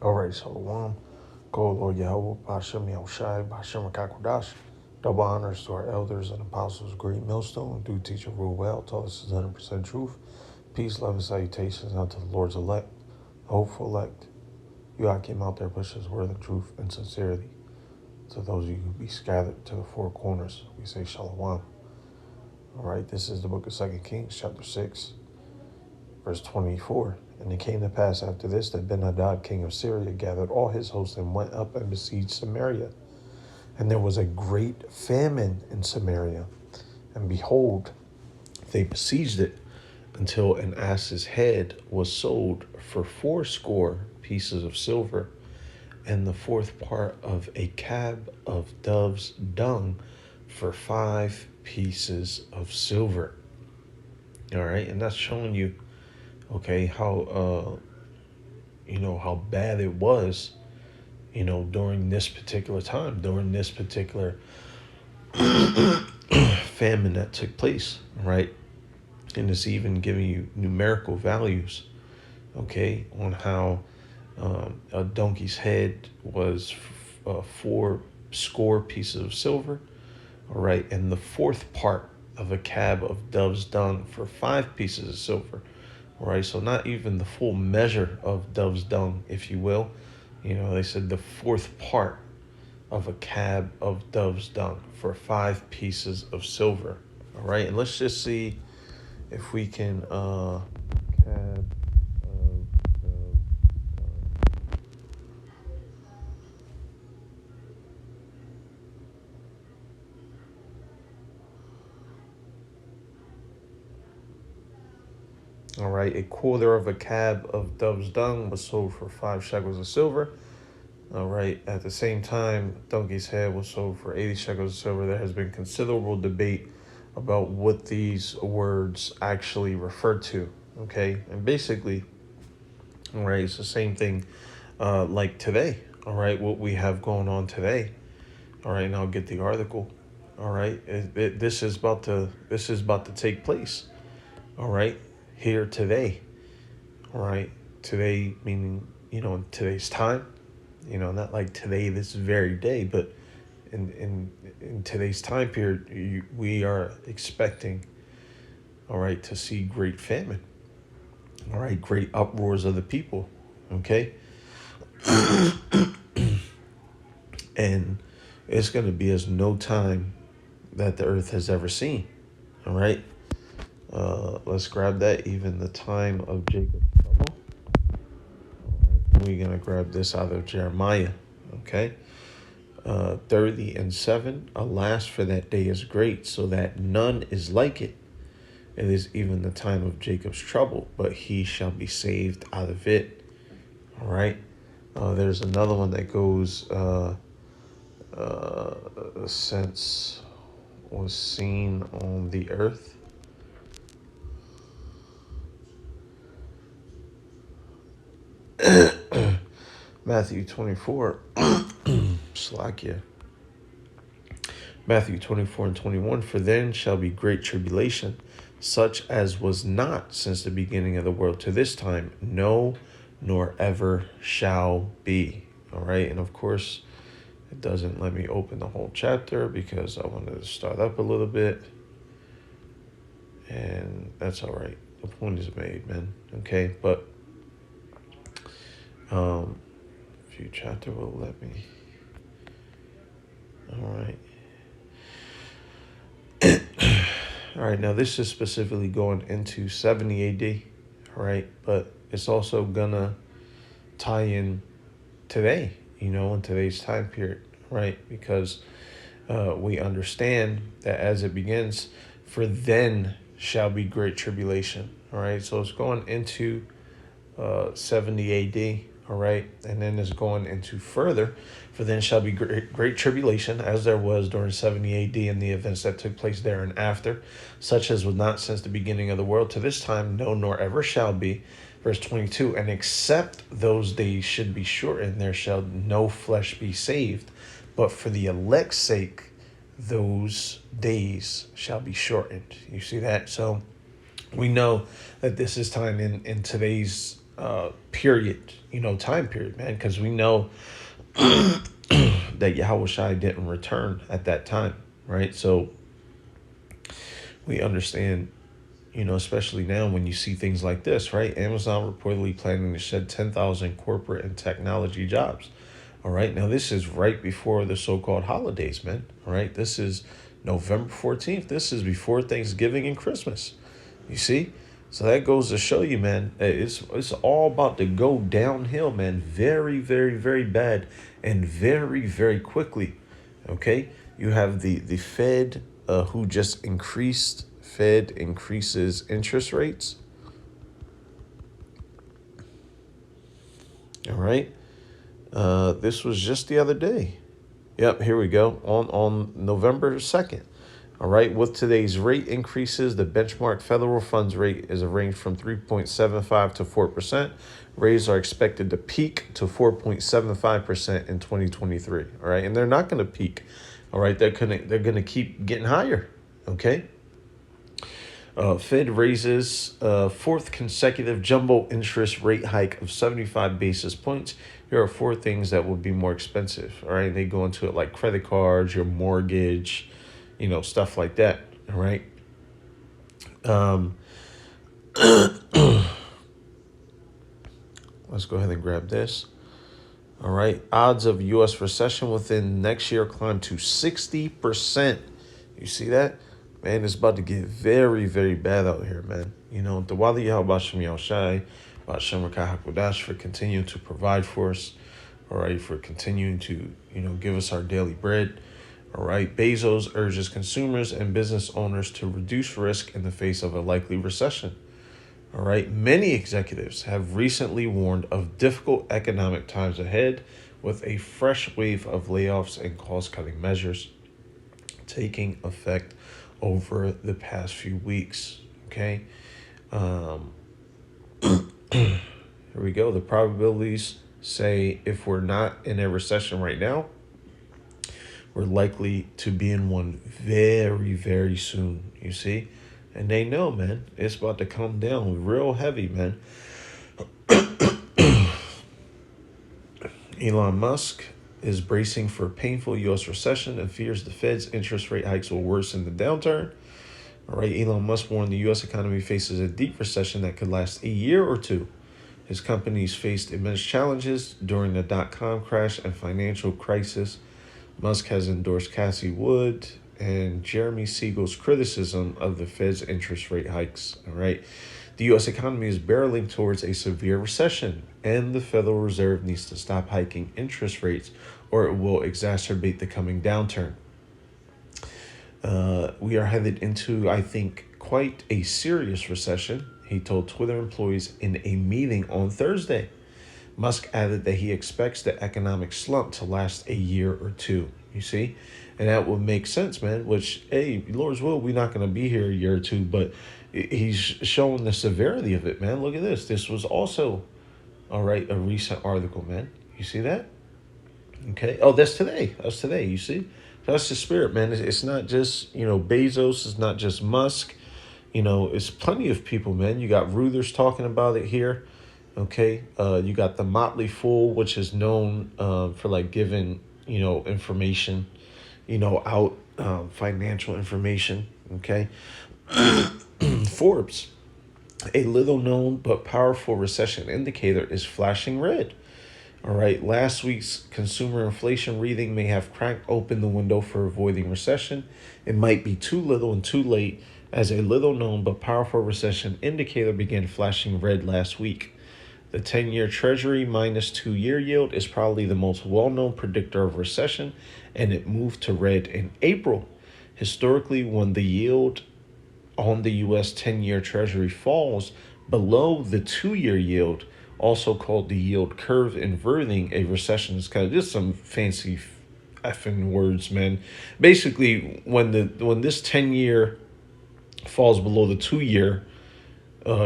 All right, Shalom. Go, Lord Yahweh, Bashem Yahushai, Bashem Rakakwadash. Double honors to our elders and apostles, great millstone, do teach and rule well, tell us is 100% truth. Peace, love, and salutations unto the Lord's elect, the hopeful elect. You I came out there, push his word of truth and sincerity. To those of you who be scattered to the four corners, we say Shalom. All right, this is the book of 2 Kings, chapter 6, verse 24. And it came to pass after this that Ben-Hadad, king of Syria, gathered all his hosts and went up and besieged Samaria. And there was a great famine in Samaria. And behold, they besieged it until an ass's head was sold for 80 pieces of silver, and the fourth part of a cab of dove's dung for 5 pieces of silver. All right, and that's showing you, okay, how how bad it was, during this particular time, during this particular famine that took place, right? And it's even giving you numerical values, okay, on how a donkey's head was 80 pieces of silver, all right, and the fourth part of a cab of dove's dung for 5 pieces of silver, all right. So not even the full measure of dove's dung, if you will. They said the fourth part of a cab of dove's dung for 5 pieces of silver, all right. And let's just see if we can cab of dove's dung. All right, a quarter of a cab of dove's dung was sold for 5 shekels of silver. All right, at the same time, donkey's head was sold for 80 shekels of silver. There has been considerable debate about what these words actually refer to, okay? And basically, all right, it's the same thing like today, all right, what we have going on today. All right, and I'll get the article. All right, this is about to take place. All right, here today. All right, today meaning in today's time. Not like today, this very day, but in today's time period, we are expecting, all right, to see great famine. All right, great uproars of the people. Okay, and it's going to be as no time that the earth has ever seen. All right. Let's grab that. Even the time of Jacob's trouble. All right. We're going to grab this out of Jeremiah. Okay. 30:7. Alas, for that day is great, so that none is like it. It is even the time of Jacob's trouble, but he shall be saved out of it. All right. There's another one that goes, since was seen on the earth. Matthew 24, Slakia. Matthew 24:21. For then shall be great tribulation, such as was not since the beginning of the world to this time, no, nor ever shall be. All right, and of course, it doesn't let me open the whole chapter because I wanted to start up a little bit, and that's all right. The point is made, man. Okay, but few chapter will let me. All right. All right, now this is specifically going into 70 AD, all right, but it's also gonna tie in today, in today's time period, right? Because we understand that as it begins, for then shall be great tribulation, all right? So it's going into 70 AD, all right, and then it's going into further, for then shall be great tribulation, as there was during 70 AD and the events that took place there and after, such as was not since the beginning of the world to this time, no, nor ever shall be. Verse 22, and except those days should be shortened, there shall no flesh be saved, but for the elect's sake, those days shall be shortened. You see that? So we know that this is time in today's period, time period, man, because we know that Yahweh Shai didn't return at that time, right? So we understand, especially now when you see things like this, right? Amazon reportedly planning to shed 10,000 corporate and technology jobs. All right. Now, this is right before the so-called holidays, man. All right. This is November 14th. This is before Thanksgiving and Christmas. You see? So that goes to show you, man, it's all about to go downhill, man. Very, very, very bad and very, very quickly. Okay? You have the Fed who just Fed increases interest rates. All right. This was just the other day. Yep, here we go. On November 2nd. All right, with today's rate increases, the benchmark federal funds rate is arranged from 3.75 to 4%. Rates are expected to peak to 4.75% in 2023. All right, and they're not going to peak. All right, they're gonna keep getting higher. Okay. Fed raises fourth consecutive jumbo interest rate hike of 75 basis points. Here are four things that will be more expensive. All right, they go into it like credit cards, your mortgage, stuff like that. All right. Let's go ahead and grab this. All right. Odds of U.S. recession within next year climb to 60%. You see that? Man, it's about to get very, very bad out here, man. The Wali Yahbashim Yahushai, Bashem Rakah Hakodash for continuing to provide for us. All right. For continuing to, give us our daily bread. All right. Bezos urges consumers and business owners to reduce risk in the face of a likely recession. All right. Many executives have recently warned of difficult economic times ahead, with a fresh wave of layoffs and cost-cutting measures taking effect over the past few weeks. Okay. Here we go. The probabilities say if we're not in a recession right now, we're likely to be in one very, very soon, you see? And they know, man, it's about to come down real heavy, man. Elon Musk is bracing for painful U.S. recession and fears the Fed's interest rate hikes will worsen the downturn. All right, Elon Musk warned the U.S. economy faces a deep recession that could last a year or two. His companies faced immense challenges during the dot-com crash and financial crisis. Musk has endorsed Cassie Wood and Jeremy Siegel's criticism of the Fed's interest rate hikes. All right. The U.S. economy is barreling towards a severe recession, and the Federal Reserve needs to stop hiking interest rates or it will exacerbate the coming downturn. We are headed into, I think, quite a serious recession, he told Twitter employees in a meeting on Thursday. Musk added that he expects the economic slump to last a year or two, you see? And that would make sense, man, which, hey, Lord's will, we're not going to be here a year or two, but he's showing the severity of it, man. Look at this. This was also, all right, a recent article, man. You see that? Okay. Oh, that's today. That's today, you see? That's the spirit, man. It's not just, Bezos. It's not just Musk. It's plenty of people, man. You got Reuters talking about it here. Okay. You got the Motley Fool, which is known for like giving, information, out financial information. Okay. Forbes, a little known but powerful recession indicator, is flashing red. All right, last week's consumer inflation reading may have cracked open the window for avoiding recession. It might be too little and too late, as a little known but powerful recession indicator began flashing red last week. The 10-year Treasury minus 2-year yield is probably the most well-known predictor of recession, and it moved to red in April. Historically, when the yield on the U.S. 10-year Treasury falls below the 2-year yield, also called the yield curve inverting, a recession is kind of just some fancy effing words, man. Basically, when this 10-year falls below the 2-year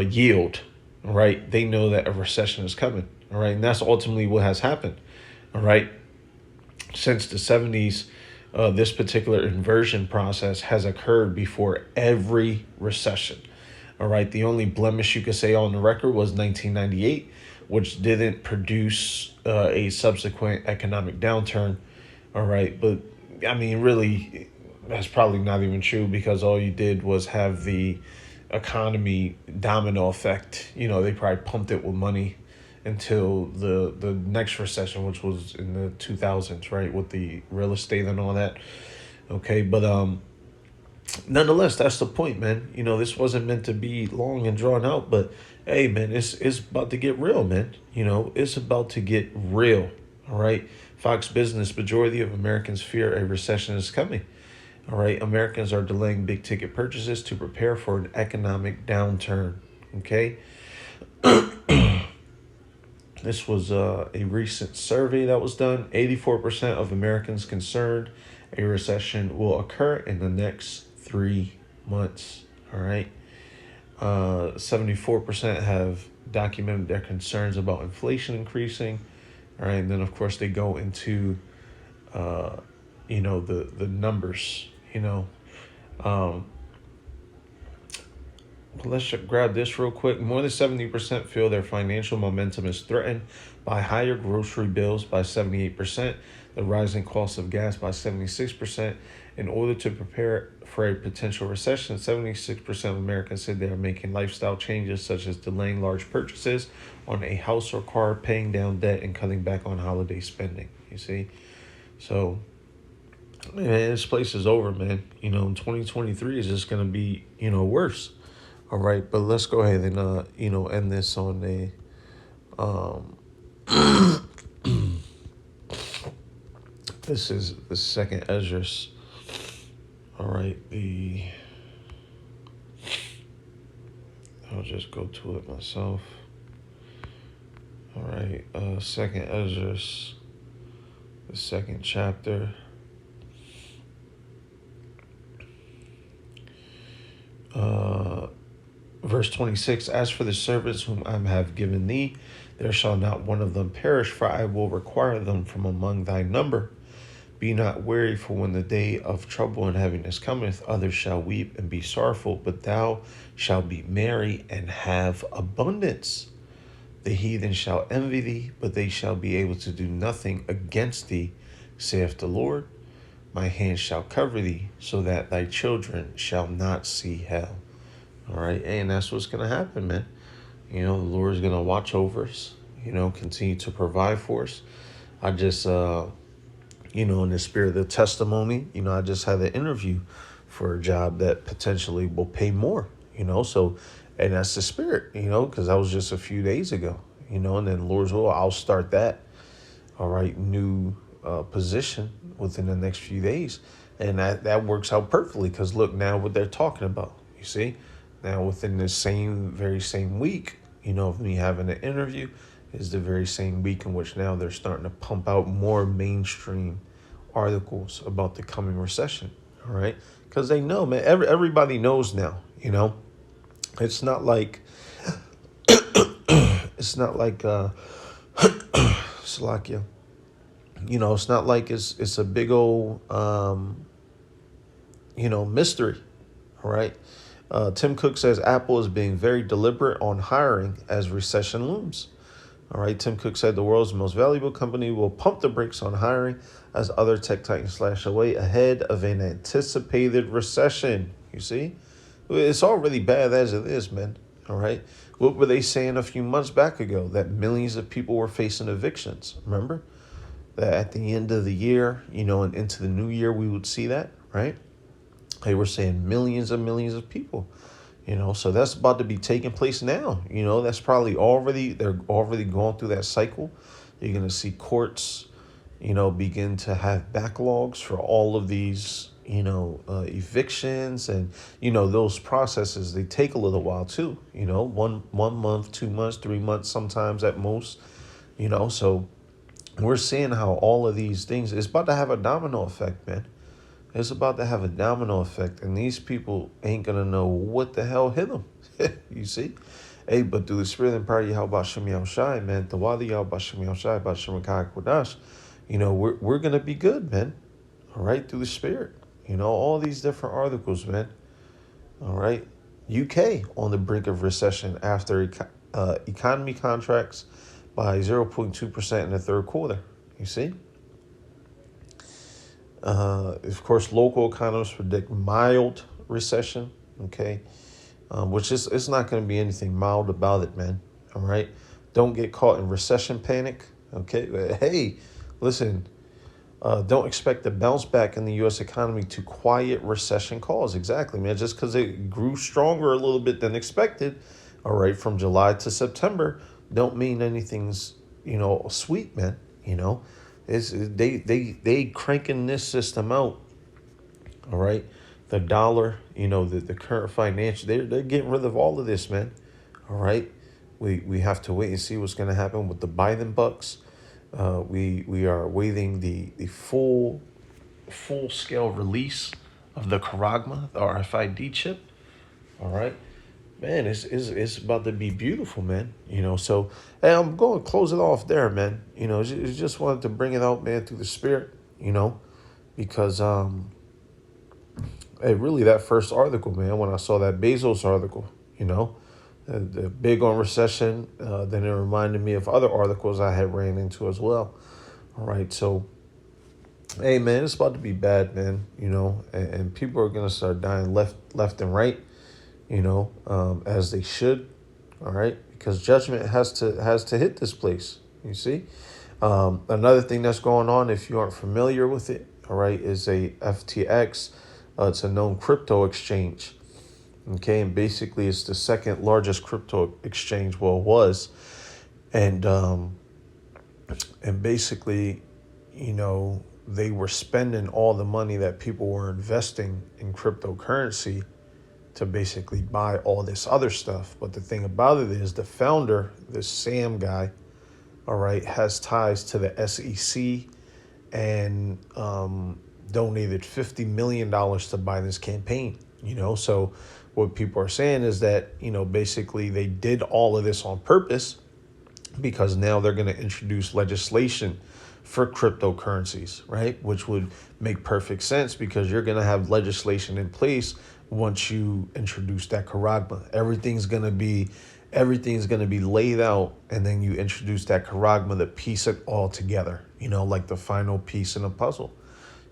yield, all right, they know that a recession is coming. All right, and that's ultimately what has happened. All right, since the 70s, this particular inversion process has occurred before every recession. All right. The only blemish you could say on the record was 1998, which didn't produce a subsequent economic downturn. All right. But I mean, really, that's probably not even true because all you did was have the economy domino effect. They probably pumped it with money until the next recession, which was in the 2000s, right, with the real estate and all that. Okay, but nonetheless, that's the point, man. This wasn't meant to be long and drawn out, but hey, man, it's about to get real, man. It's about to get real. All right. Fox Business: majority of Americans fear a recession is coming. All right. Americans are delaying big ticket purchases to prepare for an economic downturn. Okay. This was a recent survey that was done. 84% of Americans concerned a recession will occur in the next 3 months. All right. 74% have documented their concerns about inflation increasing. All right. And then, of course, they go into, the numbers, Um, let's grab this real quick. More than 70% feel their financial momentum is threatened by higher grocery bills by 78%, the rising cost of gas by 76%. In order to prepare for a potential recession, 76% of Americans said they are making lifestyle changes such as delaying large purchases on a house or car, paying down debt, and cutting back on holiday spending. You see? So, man, this place is over, man. 2023 is just going to be, worse. All right, but let's go ahead and end this on a this is the second Esdras. All right, I'll just go to it myself. All right, second Esdras, the second chapter. Verse 26, as for the servants whom I have given thee, there shall not one of them perish, for I will require them from among thy number. Be not weary, for when the day of trouble and heaviness cometh, others shall weep and be sorrowful, but thou shalt be merry and have abundance. The heathen shall envy thee, but they shall be able to do nothing against thee, saith the Lord. My hand shall cover thee, so that thy children shall not see hell. All right, and that's what's going to happen, man. The Lord is going to watch over us, continue to provide for us. I just, in the spirit of the testimony, I just had an interview for a job that potentially will pay more, so, and that's the spirit, because that was just a few days ago, and then Lord's will, I'll start that, all right, new position within the next few days. And that works out perfectly because look now what they're talking about, you see? Now, within the very same week, of me having an interview is the very same week in which now they're starting to pump out more mainstream articles about the coming recession. All right. Because they know, man, everybody knows now, it's not like, Slovakia, it's not like it's a big old, mystery. All right. Tim Cook says Apple is being very deliberate on hiring as recession looms. All right, Tim Cook said the world's most valuable company will pump the brakes on hiring as other tech titans slash away ahead of an anticipated recession. You see? It's already bad as it is, man. All right? What were they saying a few months back ago? That millions of people were facing evictions. Remember? That at the end of the year, and into the new year, we would see that, right? They were saying millions and millions of people, so that's about to be taking place now. That's probably they're already going through that cycle. You're going to see courts, begin to have backlogs for all of these, evictions and, those processes. They take a little while too, 1 month, 2 months, 3 months, sometimes at most, so we're seeing how all of these things is about to have a domino effect, man. It's about to have a domino effect, and these people ain't going to know what the hell hit them. You see? Hey, but through the spirit and power of Yahweh Shem Yahushai, man, the Wadi Yahweh Shem Yahushai, Bashem Kodash, we're going to be good, man. All right? Through the spirit. All these different articles, man. All right? UK on the brink of recession after economy contracts by 0.2% in the third quarter. You see? Of course, local economists predict mild recession, okay? Which is it's not going to be anything mild about it, man. All right? Don't get caught in recession panic, okay? Hey, listen, don't expect the bounce back in the U.S. economy to quiet recession calls. Exactly, man. Just because it grew stronger a little bit than expected, all right, from July to September, don't mean anything's sweet, man. It's they cranking this system out. All right, the dollar, the current financial, they're getting rid of all of this, man. All right, we have to wait and see what's going to happen with the Biden bucks. We are awaiting the full scale release of the Karagma, the RFID chip. All right, man, it's about to be beautiful, man. So hey, I'm going to close it off there, man. Just wanted to bring it out, man, through the spirit. Because hey, really that first article, man, when I saw that Bezos article, the big on recession, then it reminded me of other articles I had ran into as well. All right, so hey, man, it's about to be bad, man. And people are gonna start dying left and right. As they should. All right, because judgment has to hit this place. You see, another thing that's going on, if you aren't familiar with it, all right, is a FTX. It's a known crypto exchange. Okay, and basically it's the second largest crypto exchange. Well, it was, and basically, they were spending all the money that people were investing in cryptocurrency to basically buy all this other stuff. But the thing about it is the founder, this Sam guy, all right, has ties to the SEC and donated $50 million to Biden's campaign. So what people are saying is that, basically they did all of this on purpose because now they're going to introduce legislation for cryptocurrencies, right? Which would make perfect sense because you're going to have legislation in place once you introduce that charagma. Everything's going to be laid out, and then you introduce that charagma to piece it all together, like the final piece in a puzzle.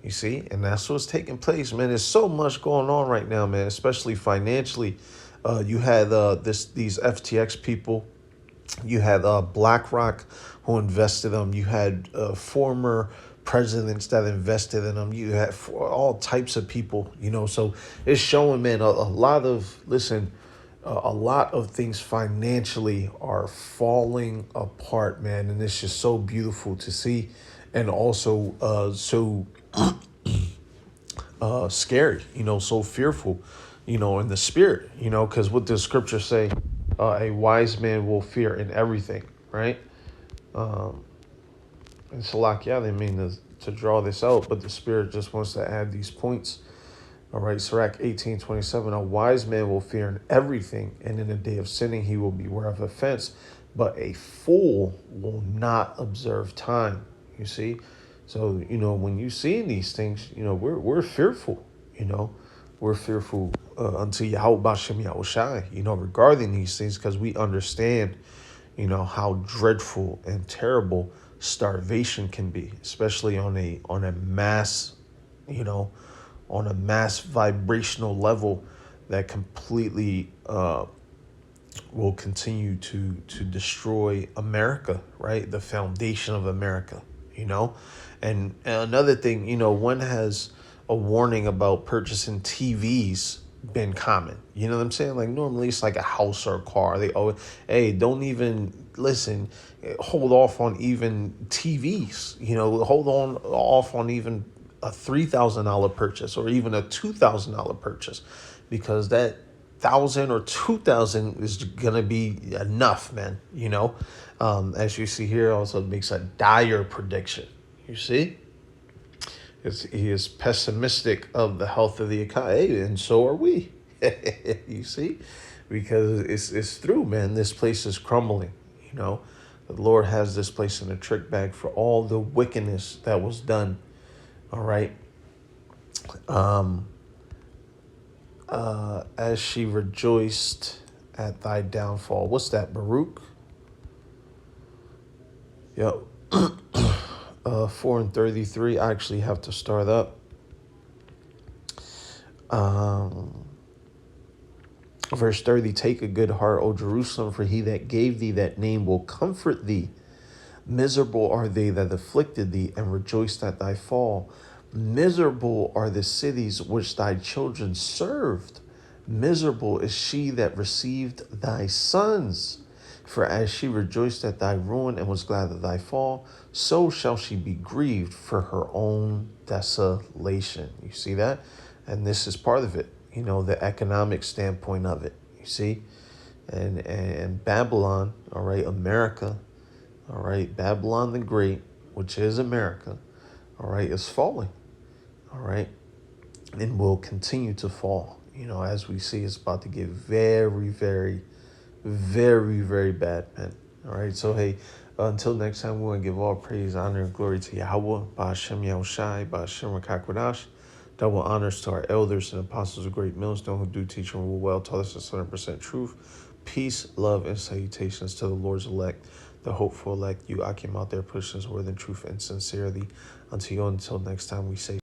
You see, and that's what's taking place, man. There's so much going on right now, man, especially financially. You had these FTX people. You had BlackRock who invested them. You had former presidents that invested in them. You had all types of people, So it's showing, man, a lot of, a lot of things financially are falling apart, man. And it's just so beautiful to see, and also so scary, so fearful, in the spirit, because what the scriptures say, a wise man will fear in everything, right? And Salakia, they mean to draw this out, but the spirit just wants to add these points. All right, Sirach 18:27, a wise man will fear in everything, and in the day of sinning he will beware of offense, but a fool will not observe time. You see? So, when you see these things, we're fearful, we're fearful unto Yahweh Bashem Yahushai, regarding these things, because we understand, how dreadful and terrible starvation can be, especially on a mass, on a mass vibrational level that completely will continue to destroy America, right? The foundation of America, And another thing, one has a warning about purchasing TVs been common. You know what I'm saying? Like normally it's like a house or a car. They always, hey, don't even hold off on even TVs. Hold on off on even a $3,000 purchase or even a $2,000 purchase, because that 1,000 or 2,000 is gonna be enough, man. As you see here, also makes a dire prediction. You see, he is pessimistic of the health of the economy, and so are we. You see, because it's through, man. This place is crumbling. The Lord has this place in a trick bag for all the wickedness that was done. All right. as she rejoiced at thy downfall. What's that, Baruch? Yep. 4 and 33. I actually have to start up. Verse 30, take a good heart, O Jerusalem, for he that gave thee that name will comfort thee. Miserable are they that afflicted thee, and rejoiced at thy fall. Miserable are the cities which thy children served. Miserable is she that received thy sons. For as she rejoiced at thy ruin and was glad at thy fall, so shall she be grieved for her own desolation. You see that? And this is part of it, the economic standpoint of it. You see? And Babylon, all right, America, all right, Babylon the Great, which is America, all right, is falling, all right, and will continue to fall. As we see, it's about to get very, very, very, very bad, man. All right, so hey, until next time, we want to give all praise, honor, and glory to Yahweh, Ba'ashem Yahushai, Ba'ashem Rakakwadash. Double honors to our elders and apostles of Great Millstone who do teach and rule well, taught us the 100% truth. Peace, love, and salutations to the Lord's elect, the hopeful elect. You, Akim, out there pushing his word in truth and sincerity. Until next time, we say